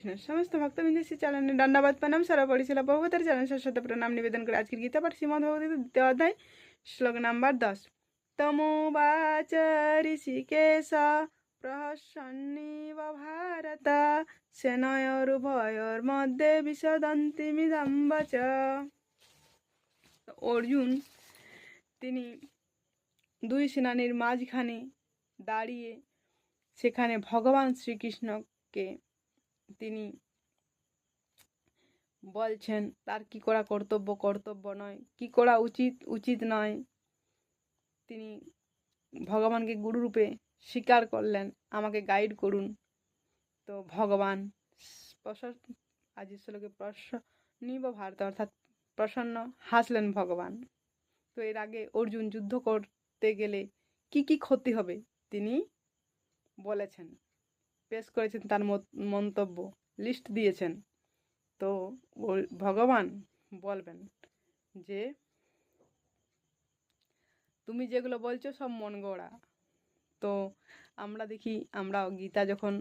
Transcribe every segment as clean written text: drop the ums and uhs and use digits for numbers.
সমস্ত ভক্তবৃন্দ শ্রী চরণে দণ্ডবাদ প্রণাম। সর্বপরিশীলা বহুবতার চরণ সরস্বতী প্রণাম নিবেদন করে আজকের গীতা পাঠ শ্রীমদ্ ভগবদ্গীতা দ্বিতীয় অধ্যায় শ্লোক নাম্বার 10। তমোবাচ ঋষিকেশ প্রহসন্নিব ভারত সেনয়োরুভয়োর্মধ্যে বিশদন্তিমিদং বচ। অর্জুন তিনি দুই সেনানীর মাঝখানে দাঁড়িয়ে সেখানে ভগবান শ্রীকৃষ্ণকে তিনি বলছেন তার কি করা কর্তব্য, কর্তব্য নয়, কি করা উচিত, উচিত নয়। তিনি ভগবানকে গুরুরূপে স্বীকার করলেন, আমাকে গাইড করুন। তো ভগবান আজ শ্লোকে প্রসন্নিব ভারত অর্থাৎ প্রসন্ন হাসলেন ভগবান। তো এর আগে অর্জুন যুদ্ধ করতে গেলে কি কি ক্ষতি হবে তিনি বলেছেন, পেশ করেছেন তার মন্তব্য, লিস্ট দিয়েছেন। তো ভগবান বলবেন যে তুমি যেগুলো বলছো সব মন গড়া। তো আমরা দেখি, আমরা গীতা যখন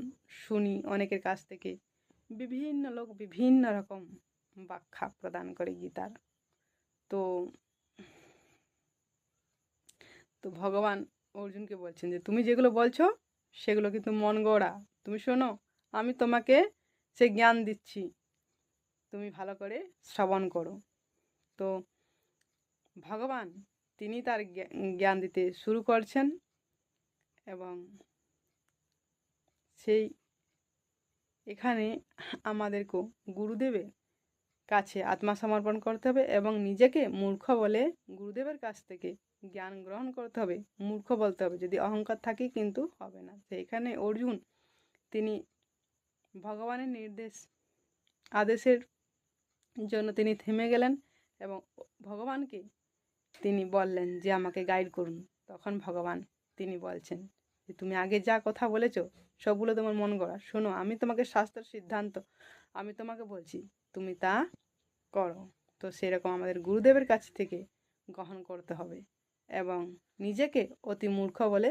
শুনি অনেকের কাছ থেকে, বিভিন্ন লোক বিভিন্ন রকম ব্যাখ্যা প্রদান করে গীতার। তো তো ভগবান অর্জুনকে বলছেন যে তুমি যেগুলো বলছো সেগুলো কিন্তু মন গড়া, তুমি শোনো, আমি তোমাকে সে জ্ঞান দিচ্ছি, তুমি ভালো করে শ্রবণ করো। তো ভগবান তিনি তার জ্ঞান দিতে শুরু করছেন এবং সেই এখানে আমাদেরকেও গুরুদেবের কাছে আত্মসমর্পণ করতে হবে এবং নিজেকে মূর্খ বলে গুরুদেবের কাছ থেকে জ্ঞান গ্রহণ করতে হবে। মূর্খ বলতে হবে, যদি অহংকার থাকে কিন্তু হবে না। সেইখানে অর্জুন তিনি ভগবানের আদেশের জন্য তিনি থেমে গেলেন এবং ভগবানকে তিনি বললেন যে আমাকে গাইড করুন। তখন ভগবান তিনি বলছেন যে তুমি আগে যা কথা বলেছো সবগুলো তোমার মন গড়া, শোনো, আমি তোমাকে শাস্ত্রের সিদ্ধান্ত আমি তোমাকে বলছি, তুমি তা করো। তো সেরকম আমাদের গুরুদেবের কাছ থেকে গ্রহণ করতে হবে এবং নিজেকে অতি মূর্খ বলে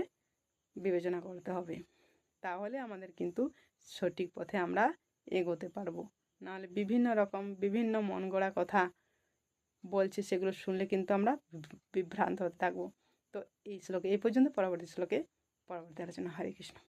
বিবেচনা করতে হবে। তাহলে আমাদের কিন্তু সঠিক পথে আমরা এগোতে পারবো। নাহলে বিভিন্ন রকম বিভিন্ন মন গড়া কথা বলছে, সেগুলো শুনলে কিন্তু আমরা বিভ্রান্ত হতে থাকবো। তো এই শ্লোকে এই পর্যন্ত, পরবর্তী শ্লোকে পরবর্তী আলোচনা। হরে কৃষ্ণ।